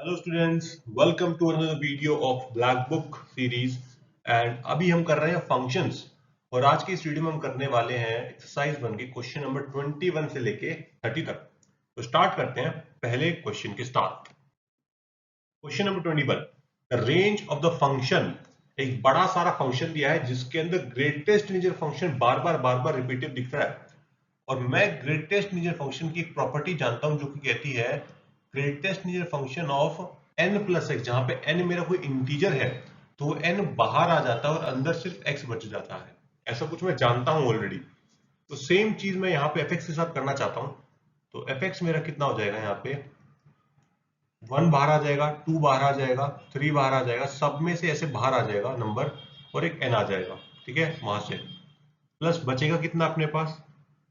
Hello students, welcome to another video of black book series. And अभी हम कर रहे हैं फंक्शंस और आज की इस वीडियो में हम करने वाले हैं एक्सरसाइज 1 के क्वेश्चन नंबर 21 से लेके 30 तक। तो स्टार्ट करते हैं पहले क्वेश्चन के साथ। Question number 21, the range of the function. एक बड़ा सारा फंक्शन दिया है जिसके अंदर ग्रेटेस्ट इंटीजर फंक्शन बार बार रिपीटेड दिख रहा है और मैं ग्रेटेस्ट इंटीजर फंक्शन की एक प्रॉपर्टी जानता हूं जो कि कहती है greatest integer function of n plus x, जहां पे n मेरा कोई इंटीजर है तो n बाहर आ जाता है और अंदर सिर्फ x बच जाता है। ऐसा कुछ मैं जानता हूं ऑलरेडी। तो सेम चीज मैं यहाँ पे fx के साथ करना चाहता हूं। तो fx मेरा कितना हो जाएगा, यहाँ पे 1 बाहर आ जाएगा, 2 बाहर आ जाएगा, 3 बाहर आ जाएगा, सब में से ऐसे बाहर आ जाएगा नंबर और एक n आ जाएगा। ठीक है, वहां से प्लस बचेगा कितना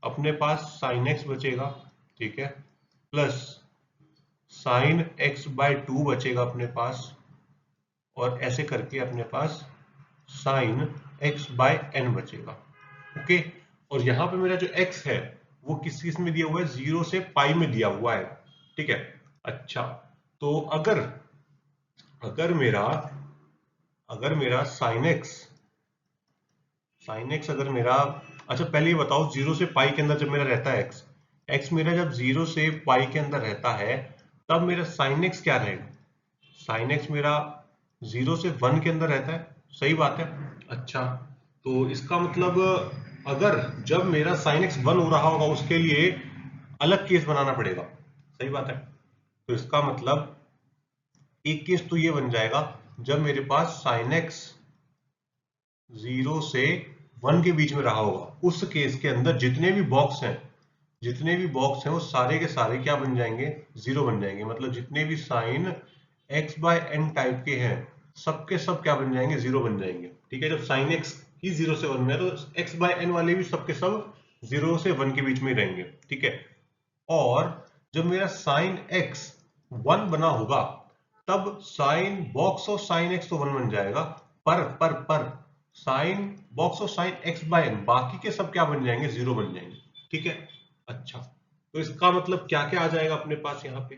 अपने पास साइन एक्स बचेगा। ठीक है, प्लस साइन एक्स बाय 2 बचेगा अपने पास और ऐसे करके अपने पास साइन एक्स बाय एन बचेगा। ओके, और यहां पे मेरा जो एक्स है वो किस किस में दिया हुआ है, 0 से पाई में दिया हुआ है। ठीक है, अच्छा, तो अगर अगर मेरा अगर मेरा साइन एक्स अगर मेरा, अच्छा पहले ये बताओ, 0 से पाई के अंदर जब मेरा रहता है एक्स मेरा जब 0 से पाई के अंदर रहता है तब मेरा साइन एक्स क्या रहेगा, साइन एक्स मेरा 0 से 1 के अंदर रहता है। सही बात है। अच्छा, तो इसका मतलब अगर जब मेरा साइन एक्स 1 हो रहा होगा उसके लिए अलग केस बनाना पड़ेगा। सही बात है। तो इसका मतलब एक केस तो ये बन जाएगा जब मेरे पास साइन एक्स 0 से 1 के बीच में रहा होगा, उस केस के अंदर जितने भी बॉक्स हैं वो सारे के सारे क्या बन जाएंगे, 0 बन जाएंगे। मतलब जितने भी sine x by n type के हैं सबके सब क्या बन जाएंगे, 0 बन जाएंगे। ठीक है, जब साइन x ही 0 से 1 में है तो x बाय एन वाले भी सबके सब 0 से 1 के बीच में ही रहेंगे। ठीक है, और जब मेरा साइन x 1 बना होगा तब sine box of sine x तो 1 बन जाएगा, पर sine box of sine x by n बाकी के सब क्या बन जाएंगे, 0 बन जाएंगे। ठीक है, अच्छा, तो इसका मतलब क्या क्या आ जाएगा अपने पास, यहाँ पे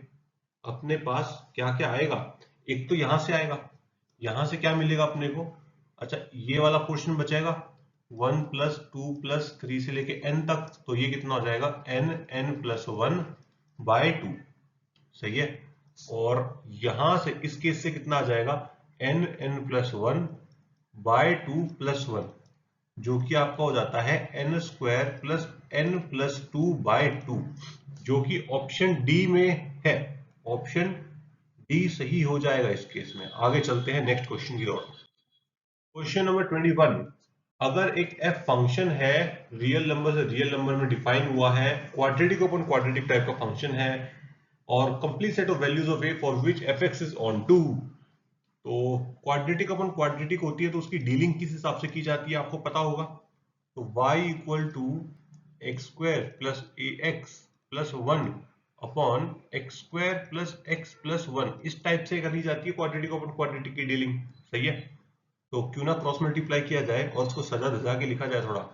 अपने पास क्या क्या आएगा। एक तो यहां से आएगा, यहां से क्या मिलेगा अपने को, अच्छा ये वाला पोर्शन बचेगा 1 प्लस 2 प्लस 3 से लेके n तक, तो ये कितना हो जाएगा n प्लस 1 बाय 2। सही है, और यहां से इस केस से कितना आ जाएगा n प्लस 1 बाय 2 प्लस 1, जो कि आपका हो जाता है n square plus n plus 2 by 2, जो कि ऑप्शन डी में है। ऑप्शन डी सही हो जाएगा इस केस में। आगे चलते हैं नेक्स्ट क्वेश्चन की ओर। क्वेश्चन नंबर 21, अगर एक f फंक्शन है, रियल नंबर से रियल नंबर में डिफाइन हुआ है, क्वाड्रेटिक अपॉन क्वाड्रेटिक टाइप का फंक्शन है और complete set of values of a for which fx is onto. तो क्वाड्रेटिक अपन क्वाड्रेटिक होती है तो उसकी डीलिंग किस हिसाब से की जाती है आपको पता होगा। तो y equal to x square plus a x plus 1 upon x square plus 1, इस टाइप से करी जाती है क्वाड्रेटिक अपन क्वाड्रेटिक की डीलिंग। सही है, तो क्यों ना क्रॉस मल्टीप्लाई किया जाए और उसको सजा धजा के लिखा जाए थोड़ा,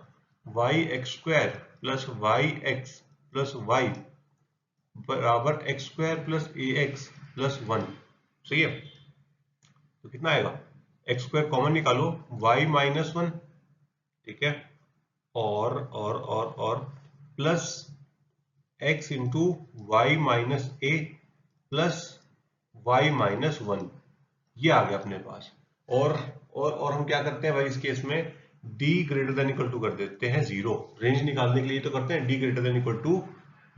y x square plus y x plus y बराबर x square plus a x plus 1। सही है, तो कितना आएगा, एक्स स्क्वायर कॉमन निकालो, y माइनस 1। ठीक है, और plus x into y minus a plus y minus 1, ये आ गया अपने पास। और हम क्या करते हैं भाई इस केस में, d greater than equal to कर देते हैं 0। रेंज निकालने के लिए तो करते हैं d greater than equal to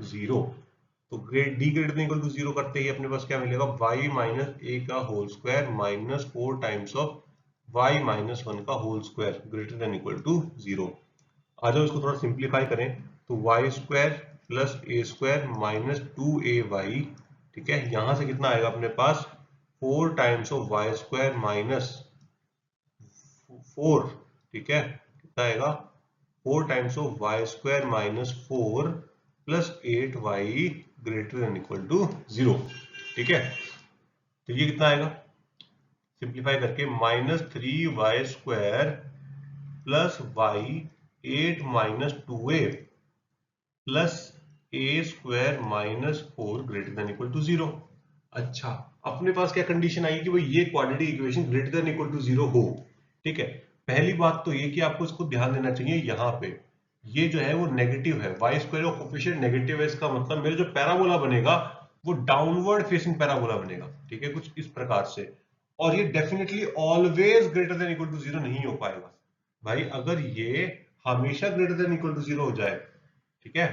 0। तो d greater than equal to 0 करते ही अपने पास क्या मिलेगा, y माइनस ए का whole square minus 4 times of y minus 1 का whole square greater than equal to 0। आ जाओ इसको थोड़ा सिंप्लीफाई करें, तो y square plus a square minus 2ay। ठीक है, यहां से कितना आएगा अपने पास, 4 times of y square minus 4। ठीक है, कितना आएगा, 4 times of y square minus 4 plus 8y greater than equal to 0। ठीक है, तो ये कितना आएगा, सिंप्लीफाई करके minus 3y square plus y 8 minus 2a plus a square minus 4 greater than equal to 0। अच्छा, अपने पास क्या कंडीशन आई कि भाई ये quadratic equation greater than equal to 0 हो। ठीक है, पहली बात तो ये कि आपको इसको ध्यान देना चाहिए, यहाँ पे ये जो है वो नेगेटिव है, y square of coefficient negative है, इसका मतलब मेरा जो पैराबोला बनेगा वो डाउनवर्ड फेसिंग पैराबोला बनेगा। ठीक है, कुछ इस प्रकार से। और ये definitely always greater than equal to 0 नहीं हो पाएगा भाई। अगर ये हमेशा ग्रेटर देन इक्वल टू 0 हो जाए, ठीक है,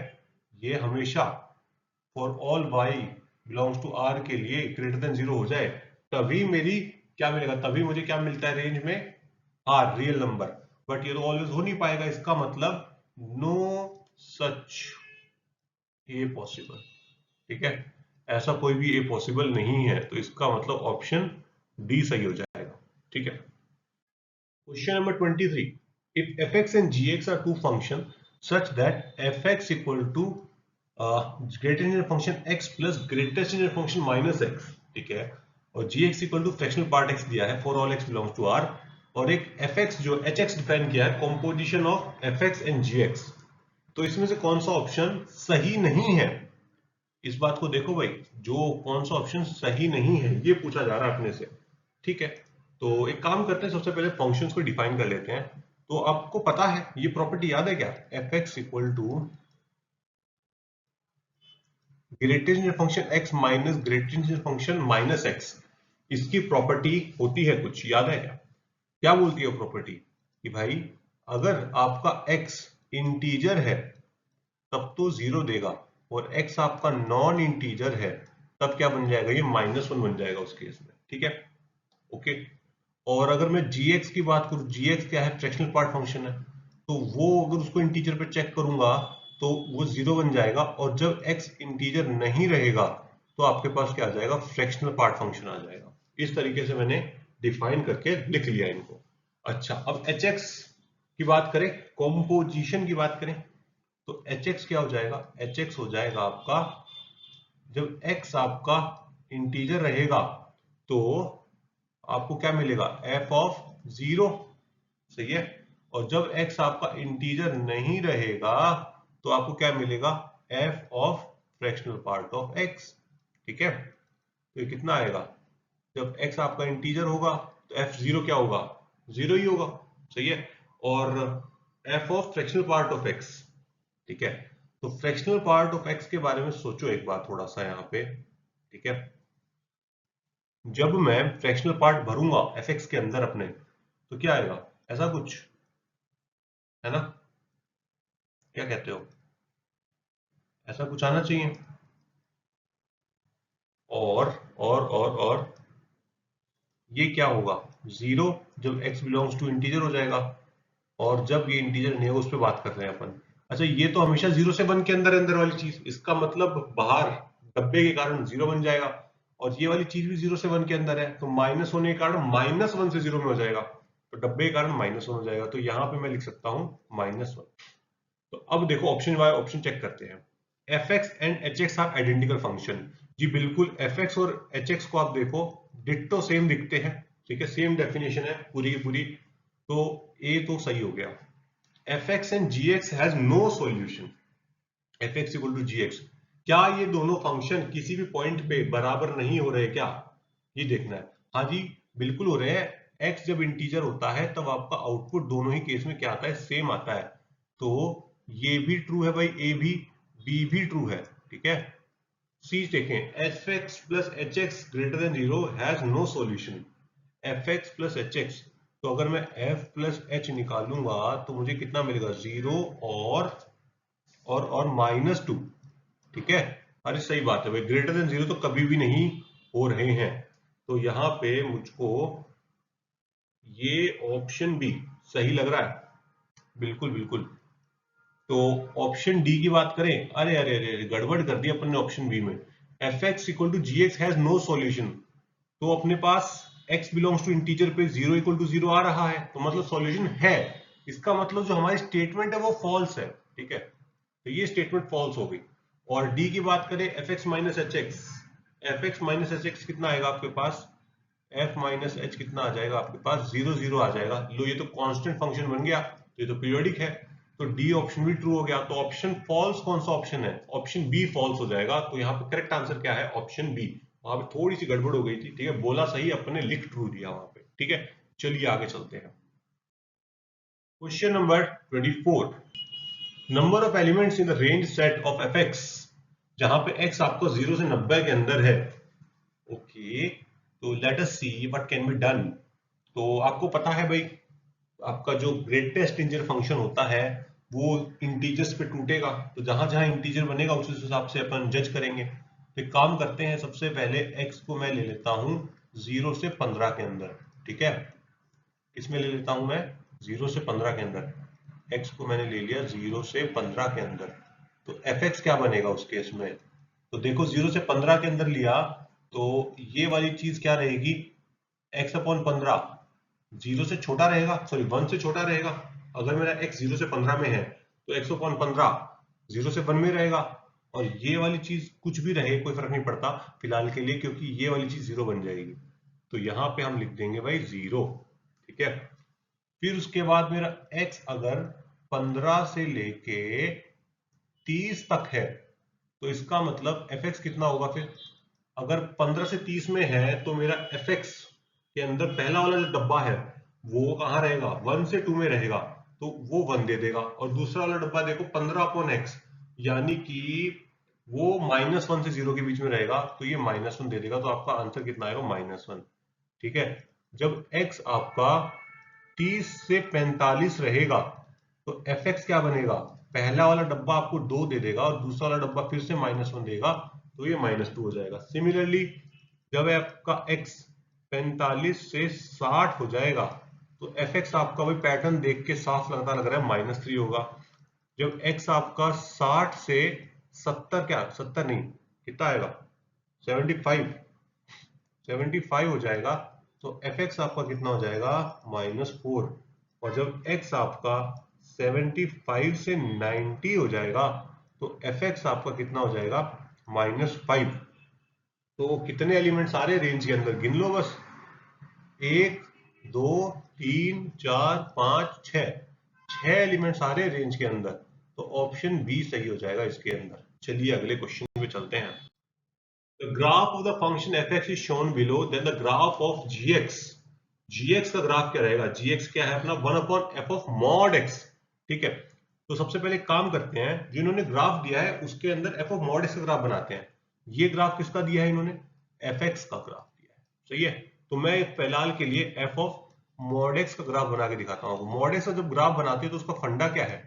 ये हमेशा for all y belongs to R के लिए ग्रेटर देन 0 हो जाए, तभी मेरी क्या मिलेगा, तभी मुझे क्या मिलता है रेंज में, आर रियल नंबर। बट ये तो ऑलवेज हो नहीं पाएगा, इसका मतलब नो सच ए पॉसिबल। ठीक है, ऐसा कोई भी ए पॉसिबल नहीं है, तो इसका मतलब ऑप्शन डी सही हो जाएगा। ठीक है, question number 23, if fx and gx are two functions such that fx equal to greater than function x plus greatest than function minus x, ठीक है, और gx equal to fractional part x दिया है for all x belongs to r, और एक fx जो hx define किया है composition of fx and gx, तो इसमें से कौन सा ऑप्शन सही नहीं है? इस बात को देखो भाई, जो कौन सा ऑप्शन सही नहीं है ये पूछा जा रहा है अपने से। ठीक है, तो एक काम करते हैं, सबसे पहले फंक्शंस को डिफाइन कर लेते हैं। तो आपको पता है ये प्रॉपर्टी याद है क्या, f x equal to greatest function x minus greatest function minus x, इसकी प्रॉपर्टी होती है कुछ, याद है क्या? क्या बोलती है प्रॉपर्टी कि भाई अगर आपका x इंटीजर है तब तो 0 देगा, और x आपका नॉन इंटीजर है तब क्या बन जाएगा, ये -1 बन जाएगा उस केस में। ठीक है, ओके। और अगर मैं gx की बात करूं, gx क्या है, फ्रैक्शनल पार्ट फंक्शन है, तो वो अगर उसको इंटीजर पे चेक करूंगा तो वो 0 बन जाएगा, और जब x इंटीजर नहीं रहेगा तो आपके पास क्या आ जाएगा, फ्रैक्शनल पार्ट फंक्शन आ जाएगा। इस तरीके से मैंने डिफाइन करके लिख लिया इनको। अच्छा, अब hx की बात करें, कॉम्पोजिशन की बात करें, तो hx क्या हो जाएगा, hx हो जाएगा आपका, जब x आपका इंटीजर रहेगा तो आपको क्या मिलेगा, f ऑफ 0, सही है। और जब x आपका इंटीजर नहीं रहेगा तो आपको क्या मिलेगा, f of fractional part of x। ठीक है, तो ये कितना आएगा, जब x आपका इंटीजर होगा तो f0 क्या होगा, 0 ही होगा, सही है। और f of fractional part of x, ठीक है, तो फ्रैक्शनल पार्ट ऑफ x के बारे में सोचो एक बार थोड़ा सा यहाँ पे। ठीक है, जब मैं फ्रैक्शनल पार्ट भरूंगा fx के अंदर अपने, तो क्या आएगा, ऐसा कुछ है ना, क्या कहते हो, ऐसा कुछ आना चाहिए। और ये क्या होगा, 0 जब x बिलोंग्स टू इंटीजर हो जाएगा, और जब ये इंटीजर नहीं है उस पर बात कर रहे हैं अपन। अच्छा, ये तो हमेशा 0 से 1 के अंदर अंदर वाली चीज, इसका मतलब बाहर डब्बे के कारण 0 बन जाएगा, और ये वाली चीज भी 0 से 1 के अंदर है, तो माइनस होने के कारण -1 से 0 में हो जाएगा, तो डब्बे के कारण -1 हो जाएगा, तो यहाँ पे मैं लिख सकता हूँ -1। तो अब देखो ऑप्शन वाई ऑप्शन चेक करते हैं। F x and h x are identical function, जी बिल्कुल, एफ एक्स और एच एक्स को आप देखो डिट्टो सेम दिखते हैं। ठीक है, सेम डेफिनेशन है पूरी की पूरी, तो ए तो सही हो गया। F x and g x has no solution, f x equal to g x, क्या ये दोनों फंक्शन किसी भी पॉइंट पे बराबर नहीं हो रहे क्या, ये देखना है। हाँ जी, बिल्कुल हो रहे हैं। एक्स जब इंटीजर होता है तब आपका आउटपुट दोनों ही केस में क्या आता है, सेम आता है, तो ये भी ट्रू है भाई, ए भी, बी भी ट्रू है। ठीक है, सी देखें, f x plus h x greater than 0 has no solution, f x plus h x, तो अगर मैं एफ प्लस एच निकालूंगा तो मुझे कितना मिलेगा, 0 और -2। ठीक है, अरे सही बात है भाई, ग्रेटर देन 0 तो कभी भी नहीं हो रहे हैं, तो यहाँ पे मुझको ये ऑप्शन बी सही लग रहा है, बिल्कुल बिल्कुल। तो ऑप्शन डी की बात करें, अरे अरे अरे गड़बड़ कर दी अपन ने ऑप्शन बी में, f x equal to g x has no solution, तो अपने पास x बिलोंग्स टू इंटीजर पे 0 इक्वल टू 0 आ रहा है, तो मतलब सॉल्यूशन है, इसका मतलब जो हमारी स्टेटमेंट है वो फॉल्स है। ठीक है, तो ये स्टेटमेंट फॉल्स हो गई। और डी की बात करें, F x minus H x, F x minus H x कितना आएगा आपके पास, एफ माइनस एच कितना आ जाएगा आपके पास, 0 0 आ जाएगा। लो, ये तो कांस्टेंट फंक्शन बन गया, तो ये तो पीरियोडिक है, तो डी ऑप्शन भी ट्रू हो गया। तो ऑप्शन फॉल्स कौन सा ऑप्शन है, ऑप्शन बी फॉल्स हो जाएगा, तो यहाँ पे करेक्ट आंसर क्या है, ऑप्शन बी, वहां पे थोड़ी सी गड़बड़ हो गई थी, ठीक है, बोला सही, अपने लिख ट्रू दिया वहां पे, ठीक है। चलिए आगे चलते हैं। Question number 24, number of elements in the range set of F x, जहां पे एक्स आपको 0 से 90 के अंदर है। ओके, तो let us see what can be done. तो आपको पता है भाई, आपका जो ग्रेटेस्ट इंटीजर फंक्शन होता है वो इंटीजर्स पे टूटेगा, तो जहां जहां इंटीजर बनेगा उस हिसाब से अपन जज करेंगे। तो एक काम करते हैं, सबसे पहले x को मैं ले लेता हूं 0 से 15 के अंदर, ठीक है। किसमें ले लेता हूं मैं? 0 से 15 के अंदर। x को मैंने ले लिया 0 से 15 के अंदर, तो fx क्या बनेगा उस केस में? तो देखो 0 से 15 के अंदर लिया, तो ये वाली चीज क्या रहेगी? x अपॉन 15 0 से छोटा रहेगा, सॉरी 1 से छोटा रहेगा। अगर मेरा x 0 से 15 में है तो x अपॉन 15 0 से 1 में रहेगा। और ये वाली चीज कुछ भी रहे कोई फर्क नहीं पड़ता फिलहाल के लिए, क्योंकि ये वाली चीज 0 बन जाएगी। तो यहाँ पे हम लिख देंगे भाई 0, ठीक है। फिर उसके बाद मेरा x अगर 15 से लेके 30 तक है, तो इसका मतलब fx कितना होगा फिर? अगर 15 से 30 में है तो मेरा fx के अंदर पहला वाला जो डब्बा है वो कहाँ रहेगा? 1 से 2 में रहेगा, तो वो 1 दे देगा। और दूसरा वाला डब्बा देखो 15 अपॉन एक्स, यानी कि वो -1 से 0 के बीच में रहेगा, तो ये -1 दे देगा। तो आपका आंसर कितना आएगा? -1, ठीक है। जब x आपका 30 से 45 रहेगा तो fx क्या बनेगा? पहला वाला डब्बा आपको 2 दे देगा और दूसरा वाला डब्बा फिर से -1 देगा, तो ये -2 हो जाएगा। सिमिलरली जब आपका x 45 से 60 हो जाएगा तो fx आपका वही पैटर्न देख के साफ लग रहा है -3 होगा। जब x आपका 60 से 70, क्या 70 नहीं, कितना आएगा? 75, 75 हो जाएगा, तो fx आपका कितना हो जाएगा? -4। और जब x आपका 75 से 90 हो जाएगा तो fx आपका कितना हो जाएगा? -5। तो कितने एलिमेंट सारे रेंज के अंदर गिन लो बस, 1 2 3 4 5 6, 6 एलिमेंट सारे रेंज के अंदर। तो ऑप्शन बी सही हो जाएगा इसके अंदर। चलिए अगले क्वेश्चन पे चलते हैं। The graph of the function fx is shown below, then the graph of gx, gx का ग्राफ क्या रहेगा? gx क्या है अपना? 1 upon f of mod x, ठीक है। तो सबसे पहले काम करते हैं, जो इन्होंने ग्राफ दिया है उसके अंदर f ऑफ मॉड x का ग्राफ बनाते हैं। ये ग्राफ किसका दिया है इन्होंने? fx का ग्राफ दिया है, सही है। तो मैं फिलहाल के लिए f ऑफ मॉड x का ग्राफ बना के दिखाता हूँ। मॉड x का जब ग्राफ बनाते हैं तो उसका फंडा क्या है?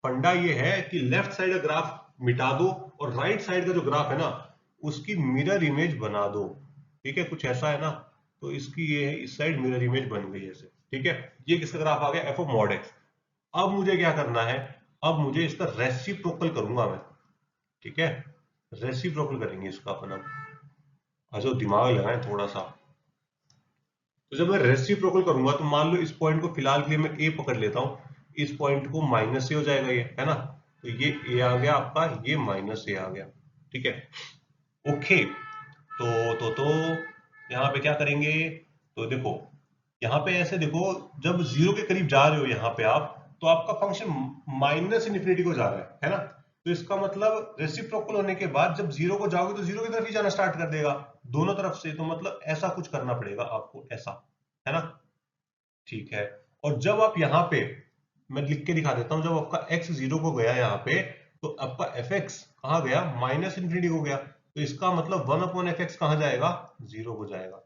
फंडा ये है कि लेफ्ट साइड का ग्राफ मिटा दो और राइट साइड का जो ग्राफ है ना उसकी मिरर इमेज बना दो, ठीक है। कुछ ऐसा है ना, तो इसकी ये है, इस साइड मिरर इमेज बन गई ऐसे, ठीक है। ये किसका ग्राफ आ गया? F of mod x. अब मुझे क्या करना है? अब मुझे इसका रेसिप्रोकल करूंगा मैं, ठीक है। रेसिप्रोकल करेंगे इसका अपन अब। अच्छा दिमाग लगाएं थोड़ा सा। तो जब मैं रेसिप्रोकल करूंगा तो मान लो इस पॉइंट को फिलहाल के लिए मैं ए पकड़ लेता हूं, इस पॉइंट को माइनस से हो जाएगा ये, है ना। तो ये ए आ गया आपका, ये माइनस ए आ गया, ठीक है। ओके, तो यहाँ पे क्या करेंगे? तो देखो यहाँ पे ऐसे देखो, जब 0 के करीब जा रहे हो यहाँ पे आप, तो आपका फंक्शन -∞ को जा रहा है ना। तो इसका मतलब रेसिप्रोकल होने के बाद जब 0 को जाओगे तो 0 की तरफ ही जाना स्टार्ट कर देगा दोनों तरफ से। तो मतलब ऐसा कुछ करना पड़ेगा आपको, ऐसा, है ना, ठीक है। और जब आप यहाँ पे, मैं लिख के दिखा देता हूँ, जब आपका x 0 को गया यहाँ पे, तो आपका fx कहाँ गया? -∞ को गया। तो इसका मतलब 1 अपॉन एफ एक्स कहाँ जाएगा? 0 को जाएगा।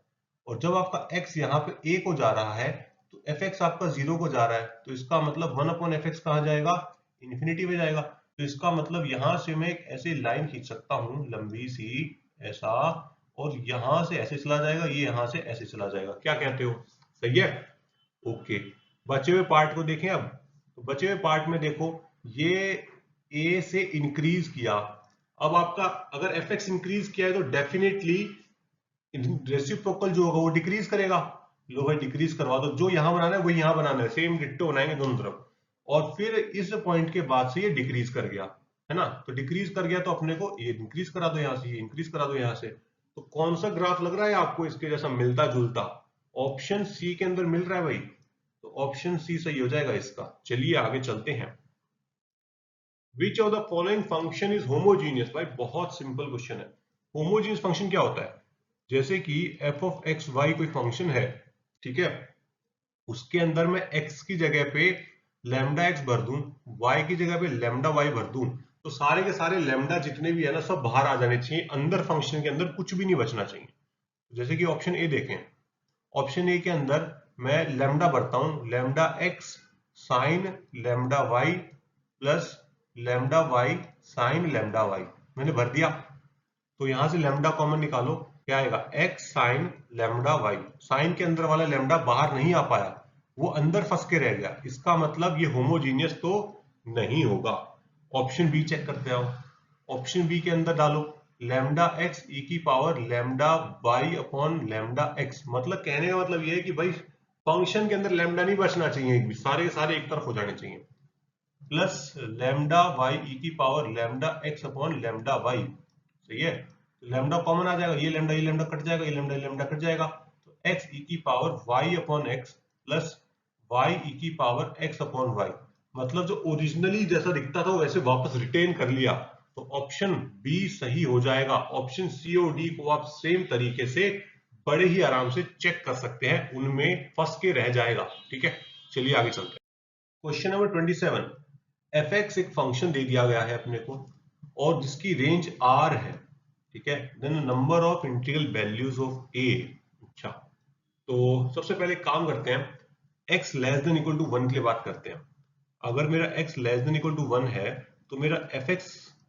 और जब आपका x यहाँ पे a को जा रहा है तो fx आपका 0 को जा रहा है, तो इसका मतलब 1 अपॉन एफ एक्स कहाँ जाएगा? इन्फिनिटी में जाएगा। तो इसका मतलब यहां से मैं एक ऐसी लाइन खींच सकता हूँ लंबी सी, ऐसा, और यहां से ऐसे चला जाएगा, ये यहां से ऐसे चला जाएगा। क्या कहते हो? सही है। ओके, बचे हुए पार्ट को देखें अब। तो बचे हुए पार्ट में देखो, ये a से इंक्रीज किया। अब आपका अगर एफ एक्स इंक्रीज किया है तो डेफिनेटली रेसिप्रोकल जो होगा वो डिक्रीज करेगा। लो भाई डिक्रीज करवा दो, जो यहां बनाना है वही यहां बनाना है, सेम डिट्टो बनाएंगे दोनों तरफ। और फिर इस पॉइंट के बाद से ये डिक्रीज कर गया, है ना। तो डिक्रीज कर गया तो अपने को ये इंक्रीज करा दो, यहां से ये इंक्रीज करा दो यहां से। तो कौन सा ग्राफ लग रहा है आपको इसके जैसा मिलता जुलता? ऑप्शन सी के अंदर मिल रहा है भाई, तो ऑप्शन सी सही हो जाएगा इसका। चलिए आगे चलते हैं। Which of the following function is homogeneous? भाई बहुत सिंपल क्वेश्चन है। होमोजीनियस फंक्शन क्या होता है? जैसे कि एफ ऑफ एक्स वाई कोई फंक्शन है, ठीक है, उसके अंदर मैं x की जगह पे लैम्डा x भर दूं, y की जगह पे लैम्डा y भर दूं, तो सारे के सारे लैम्डा जितने भी है ना सब बाहर आ जाने चाहिए, अंदर फंक्शन के अंदर कुछ भी नहीं बचना चाहिए। जैसे कि ऑप्शन ए देखें, ऑप्शन ए के अंदर मैं लैम्डा भरता हूं, lambda x sine lambda y plus lambda y sign lambda y, मैंने भर दिया। तो यहां से लैम्डा कॉमन निकालो, क्या आएगा, x sine lambda y, sine के अंदर वाला लैम्डा बाहर नहीं आ पाया, वो अंदर फंस के रह गया, इसका मतलब ये होमोजीनियस तो नहीं होगा। ऑप्शन बी चेक करते आओ, ऑप्शन बी के अंदर डालो लैम्डा x e की power lambda y upon lambda x, मतलब कहने का मतलब ये है कि भाई फंक्शन के अंदर लैम्डा नहीं बचना चाहिए, एक भी सारे के सारे एक तरफ हो जाने चाहिए, प्लस लैम्डा y e की power lambda x upon lambda y, सही है। तो लैम्डा कॉमन आ जाएगा, ये लैम्डा कट जाएगा, ये लैम्डा कट जाएगा, तो x e की power y upon x plus y e की पावर x अपॉन y, मतलब जो ओरिजिनली जैसा दिखता था वैसे वापस रिटेन कर लिया, तो ऑप्शन बी सही हो जाएगा। ऑप्शन सी और डी को आप सेम तरीके से बड़े ही आराम से चेक कर सकते हैं, उनमें फंस के रह जाएगा, ठीक है। चलिए आगे चलते हैं। क्वेश्चन नंबर 27, एफ एक्स एक फंक्शन दे दिया गया है अपने को और जिसकी रेंज आर है, ठीक है, then number of integral values of a. अच्छा, तो सबसे पहले काम करते हैं, x less than equal to 1 के लिए बात करते हैं। अगर मेरा x less than equal to 1 है तो मेरा fx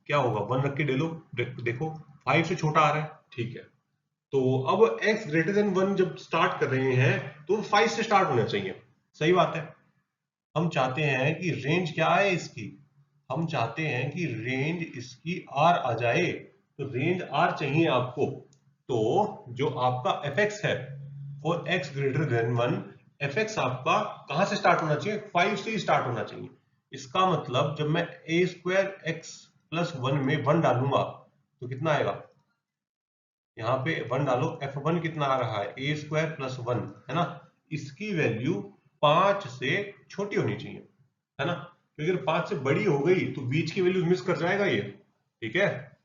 क्या होगा, 1 रख के ले लो, देखो 5 से छोटा आ रहा है, ठीक है। तो अब x ग्रेटर देन 1 जब स्टार्ट कर रहे हैं तो 5 से स्टार्ट होना चाहिए, सही बात है। हम चाहते हैं कि रेंज क्या है इसकी, हम चाहते हैं कि रेंज इसकी आर आ जाए, तो रेंज आर चाहिए आपको। तो जो आपका fx है for x greater then 1, fx आपका कहां से स्टार्ट होना चाहिए, 5 से ही स्टार्ट होना चाहिए। इसका मतलब जब मैं a स्क्वायर x प्लस 1 में 1 डालूंगा तो कितना आएगा, यहाँ पे 1 डालो, f1 कितना आ रहा है, a स्क्वायर प्लस 1, है ना, इसकी वैल्यू 5 से छोटी होनी चाहिए, है ना, क्योंकि अगर 5 से बड़ी हो गई तो बीच की वैल्यू मिस कर जाएगा ये, ठीक है।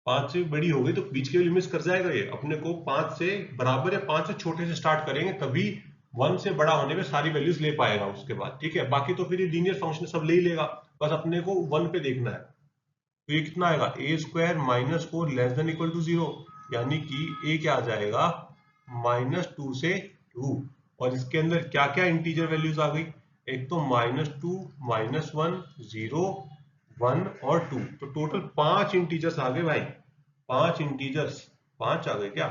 5 से बड़ी हो गई तो बीच की वैल्यू मिस कर जाएगा ये, अपने को 5 से बराबर या 5 से छोटे से स्टार्ट करेंगे तभी 1 से बड़ा होने में सारी वैल्यूज ले पाएगा उसके बाद, ठीक है। बाकी तो फिर ये लीनियर फंक्शन सब ले ही लेगा, बस अपने को 1 पे देखना है। तो ये कितना आएगा, a square minus 4 less than equal to 0, यानी कि ए क्या आ जाएगा, -2 से 2, और इसके अंदर क्या क्या इंटीजर वैल्यूज आ गई, एक तो -2, -1, 0, 1 और 2, तो टोटल 5 इंटीजर्स आ गए भाई, 5 इंटीजर्स, 5 आ गए क्या,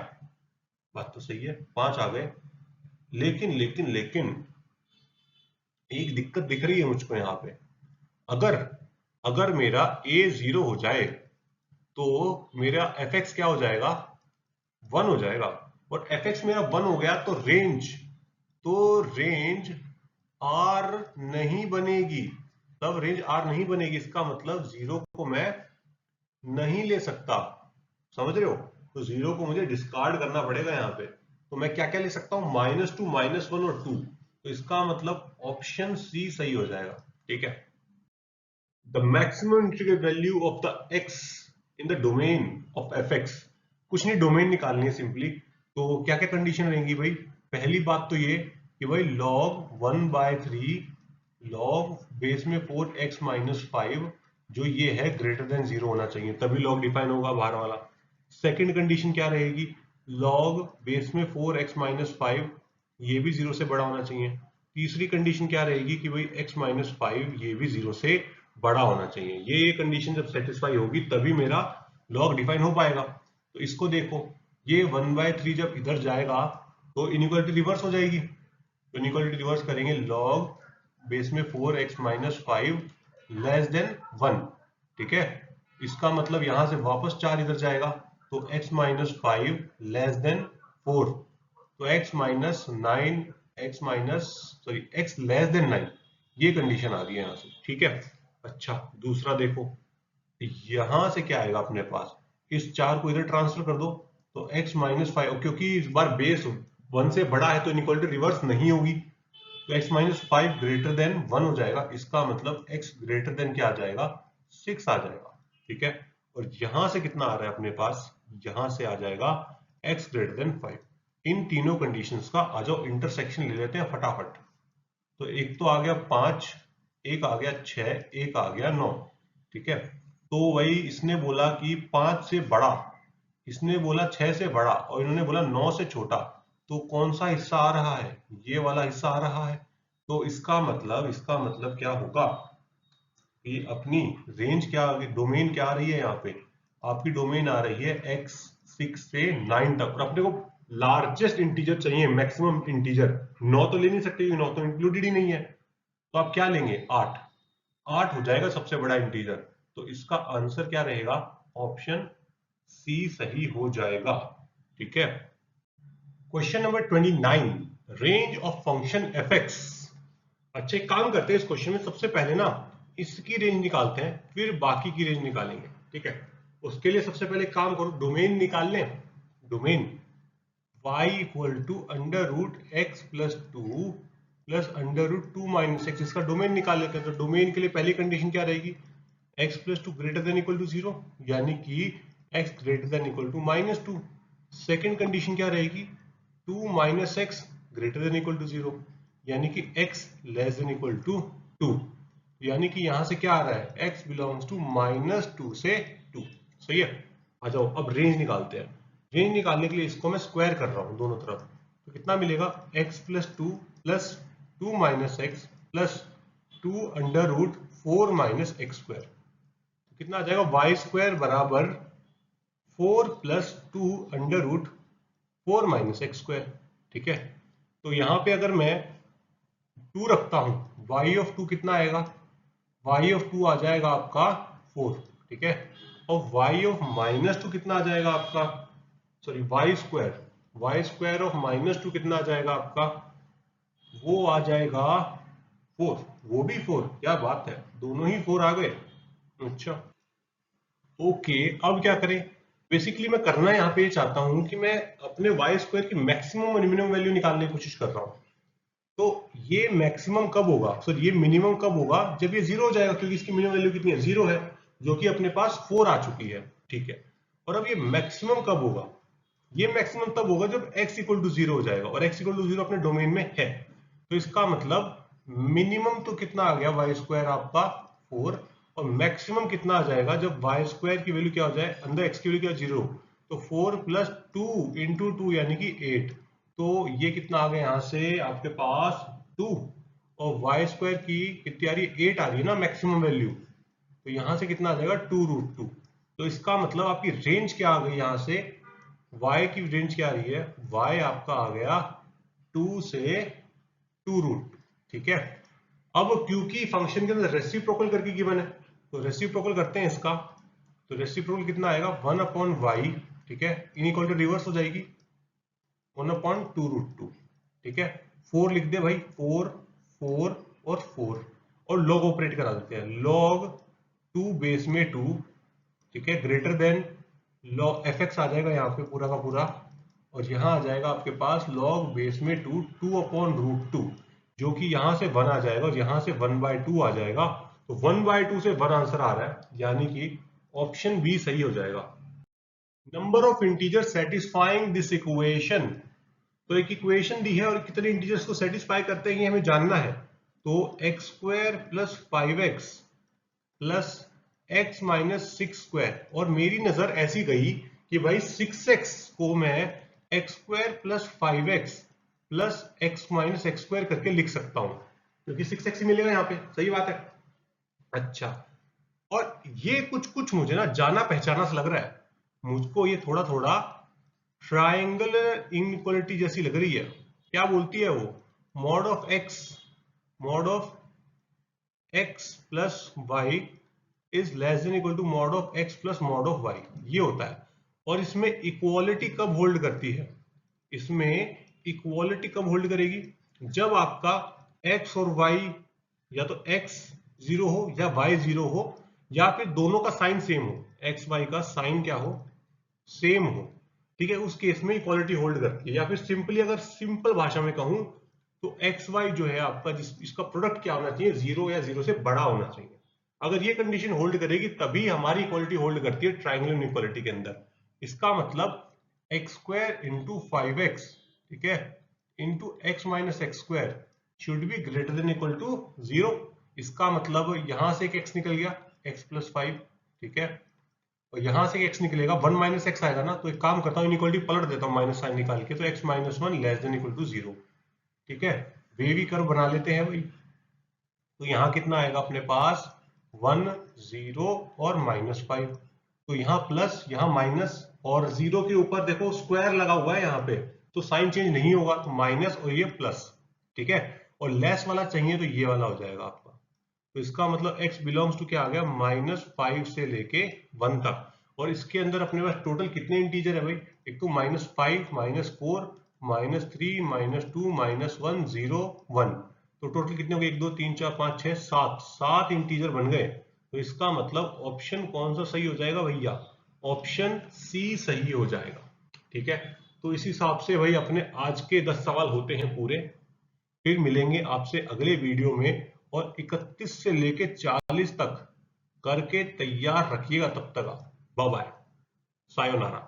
बात तो सही है 5 आ गए। लेकिन लेकिन लेकिन एक दिक्कत दिख रही है मुझको यहाँ पे, अगर अगर मेरा a 0 हो जाए तो मेरा fx क्या हो जाएगा, 1 हो जाएगा, और fx मेरा 1 हो गया तो रेंज r नहीं बनेगी, तब रेंज r नहीं बनेगी, इसका मतलब 0 को मैं नहीं ले सकता, समझ रहे हो, तो 0 को मुझे डिस्कार्ड करना पड़ेगा यहाँ पे। तो मैं क्या क्या ले सकता हूँ, -2, -1 और 2, तो इसका मतलब ऑप्शन सी सही हो जाएगा, ठीक है। The maximum integral value of the x in the domain of fx, कुछ नहीं डोमेन निकालनी है सिंपली, तो क्या क्या कंडीशन रहेंगी भाई, पहली बात तो ये कि भाई log 1/3 log बेस में 4x माइनस 5, जो ये है ग्रेटर देन 0 होना चाहिए, तभी log डिफाइन होगा बाहर वाला। सेकंड कंडीशन क्या रहेगी, log बेस में 4x माइनस 5, ये भी 0 से बड़ा होना चाहिए। तीसरी कंडीशन क्या रहेगी कि भाई x माइनस 5 ये भी 0 से बड़ा होना चाहिए। ये कंडीशन जब सेटिस्फाई होगी तभी मेरा लॉग डिफाइन हो पाएगा। तो इसको देखो, ये 1/3 जब इधर जाएगा तो इनइक्वालिटी रिवर्स हो जाएगी, तो इनइक्वालिटी रिवर्स करेंगे, लॉग बेस में 4x माइनस 5 लेस देन 1, ठीक है। इसका मतलब यहां से वापस 4 इधर जाएगा, तो x माइनस 5 लेस देन 4, तो x minus 9, x less then 9, ये कंडीशन आ रही है यहां से, ठीक है। अच्छा, दूसरा देखो, यहां से क्या आएगा अपने पास, इस 4 को इधर ट्रांसफर कर दो, तो x माइनस 5, क्योंकि इस बार बेस 1 से बड़ा है तो इनइक्वालिटी रिवर्स नहीं होगी, तो x माइनस 5 ग्रेटर देन 1 हो जाएगा, इसका मतलब x ग्रेटर देन क्या आ जाएगा, 6 आ जाएगा, ठीक है। और यहां से कितना आ रहा है अपने पास, यहां से आ जाएगा x ग्रेटर देन 5। इन तीनों कंडीशंस का आ जाओ इंटरसेक्शन ले लेते हैं फटाफट। तो एक तो आ गया 5, एक आ गया 6, एक आ गया 9। ठीक है, तो वही इसने बोला कि 5 से बड़ा, इसने बोला 6 से बड़ा और इन्होंने बोला 9 से छोटा। तो कौन सा हिस्सा आ रहा है? ये वाला हिस्सा आ रहा है। तो इसका मतलब क्या होगा कि अपनी रेंज क्या आ गई, डोमेन क्या आ रही है यहाँ पे? आपकी डोमेन आ रही है x6 से 9 तक, और अपने को लार्जेस्ट इंटीजर चाहिए, मैक्सिमम इंटीजर। 9 तो ले नहीं सकते क्योंकि 9 तो इंक्लूडेड ही नहीं है। तो आप क्या लेंगे? 8। 8 हो जाएगा सबसे बड़ा इंटीजर। तो इसका आंसर क्या रहेगा? ऑप्शन सी सही हो जाएगा। ठीक है, question number 29, range of function F x. अच्छा, एक काम करते हैं, इस क्वेश्चन में सबसे पहले ना इसकी रेंज निकालते हैं, फिर बाकी की रेंज निकालेंगे। ठीक है, उसके लिए सबसे पहले काम करो, डोमेन निकाल लें। Domain y equal to under root x plus two plus under root two minus x, इसका डोमेन निकाल लेते हैं। तो डोमेन के लिए पहली कंडीशन क्या रहेगी? x plus two greater than equal to 0, यानी कि x greater than equal to minus two. Second condition क्या रहेगी? 2 minus x greater than equal to 0, यानी कि x less than equal to 2। यानी कि यहां से क्या आ रहा है? x बिलोंग्स टू -2 से 2। सही है। आ जाओ अब रेंज निकालते हैं। रेंज निकालने के लिए इसको मैं स्क्वायर कर रहा हूं दोनों तरफ। तो कितना मिलेगा? x plus two plus 2 minus x plus 2 under root 4 minus x square. तो कितना आ जाएगा? वाई स्क्वायर बराबर 4 plus 2 under root 4 minus x square. ठीक है, तो यहां पे अगर मैं 2 रखता हूं, y ऑफ 2 कितना आएगा? y ऑफ 2 आ जाएगा आपका 4। ठीक है, और y ऑफ -2 कितना आ जाएगा आपका? सॉरी, y स्क्वायर ऑफ -2 कितना आ जाएगा आपका? वो आ जाएगा 4। वो भी 4? क्या बात है, दोनों ही 4 आ गए। अच्छा, ओके, अब क्या करें? बेसिकली मैं करना यहाँ पे ये चाहता हूं कि मैं अपने वाई स्क्वायर की मैक्सिमम और मिनिमम वैल्यू निकालने की कोशिश कर रहा हूँ। तो ये मैक्सिमम कब होगा, सॉरी ये मिनिमम कब होगा? जब ये 0 हो जाएगा, क्योंकि इसकी मिनिमम वैल्यू कितनी है? 0 है, जो कि अपने पास 4 आ चुकी है। ठीक है, और अब ये मैक्सिमम कब होगा? ये मैक्सिमम तब होगा जब x इक्वल टू 0 हो जाएगा, और x इक्वल टू 0 अपने डोमेन में है। तो इसका मतलब मिनिमम तो कितना आ गया? वाई स्क्वायर आपका 4, और मैक्सिमम कितना आ जाएगा जब वाई स्क्वायर की वैल्यू क्या हो जाए? अंदर x की वैल्यू क्या? 0। तो 4 प्लस 2 इंटू 2 यानी कि 8। तो ये कितना आ गया यहाँ से आपके पास? 2। और वाई स्क्वायर की कितनी आ रही है? 8 आ रही है ना मैक्सिमम वैल्यू। तो यहां से कितना आ जाएगा? 2 रूट 2। तो इसका मतलब आपकी रेंज क्या आ गई यहाँ से? y की रेंज क्या आ रही है? y आपका आ गया 2 से 2 रूट। ठीक है, अब क्योंकि फंक्शन के अंदर रेसिप्रोकल करके गिवन है, तो रेसिप्रोकल करते हैं इसका। तो रेसिप्रोकल कितना आएगा? 1 अपॉन वाई। ठीक है, इनइक्वालिटी रिवर्स हो जाएगी, 1 अपॉन 2 रूट 2। ठीक है, 4 लिख दे भाई, 4 4 और 4, और लॉग ऑपरेट करा देते हैं। लॉग 2 बेस में 2, ठीक है, greater than log f x आ जाएगा यहाँ पे पूरा का पूरा, और यहाँ आ जाएगा आपके पास लॉग बेस में 2, 2 अपॉन रूट 2, जो कि यहाँ से 1 आ जाएगा और यहाँ से 1/2 आ जाएगा। तो 1/2 से 1 आंसर आ रहा है, यानी कि ऑप्शन बी सही हो जाएगा। Number of integer satisfying this equation. तो एक इक्वेशन दी है और कितने इंटीजर्स को सेटिस्फाई करते हैं ये हमें जानना है। तो x square plus 5x plus x minus 6 square, और मेरी नजर ऐसी गई कि भाई 6x को मैं x square plus 5x plus x minus x square करके लिख सकता हूं, क्योंकि 6x ही मिलेगा यहाँ पे। सही बात है। अच्छा, और ये कुछ कुछ मुझे ना जाना पहचाना सा लग रहा है, मुझको ये थोड़ा थोड़ा ट्राइंगुलर इनइक्वालिटी जैसी लग रही है। क्या बोलती है वो? Mod of x plus y is less than equal to mod of x plus mod of y, ये होता है। और इसमें इक्वालिटी कब होल्ड करती है? इसमें इक्वालिटी कब होल्ड करेगी? जब आपका x और y, या तो x 0 हो या y 0 हो, या फिर दोनों का साइन सेम हो, एक्स वाई का साइन क्या हो? सेम हो। ठीक है, उस केस में इक्वालिटी होल्ड करती है। या फिर सिंपली अगर सिंपल भाषा में कहूं तो एक्स वाई जो है आपका, इसका प्रोडक्ट क्या होना चाहिए? 0 या 0 से बड़ा होना चाहिए। अगर ये कंडीशन होल्ड करेगी तभी हमारी इक्वालिटी होल्ड करती है ट्राइंगुलर इनइक्वालिटी के अंदर। इसका मतलब एक्स स्क्वायर इंटू 5x, ठीक है, into x minus x square should be greater than equal to 0। इसका मतलब यहां से एक x निकल गया, x प्लस 5, ठीक है, और यहां से x निकलेगा 1 माइनस एक्स आएगा ना, तो एक काम करता हूँ इनइक्वालिटी पलट देता हूँ माइनस साइन निकाल के, तो x minus 1 less than equal to 0, ठीक है। वेवी कर्व बना लेते हैं भाई। तो यहाँ कितना आएगा अपने पास 1 0 और -5, तो यहाँ प्लस यहाँ माइनस, और 0 के ऊपर देखो स्क्वायर लगा हुआ है यहाँ पे, तो साइन चेंज नहीं होगा, तो माइनस और ये प्लस, ठीक है, और लेस वाला चाहिए तो ये वाला हो जाएगा आपका। तो इसका मतलब x बिलोंग्स टू क्या आ गया, -5 से लेके 1 तक। और इसके अंदर अपने पास टोटल कितने इंटीजर है भाई, एक तो -5 -4 -3 -2 -1 0 1, तो टोटल कितने हो गए, 1 2 3 4 5 6 7, 7 इंटीजर बन गए। तो इसका मतलब ऑप्शन कौन सा सही हो जाएगा भैया, ऑप्शन सी सही हो जाएगा, ठीक है। तो इस हिसाब से भाई अपने आज के 10 सवाल होते हैं पूरे। फिर मिलेंगे आपसे अगले वीडियो में, और 31 से लेके 40 तक करके तैयार रखिएगा, तब तक आप बाय बाय, सायोनारा।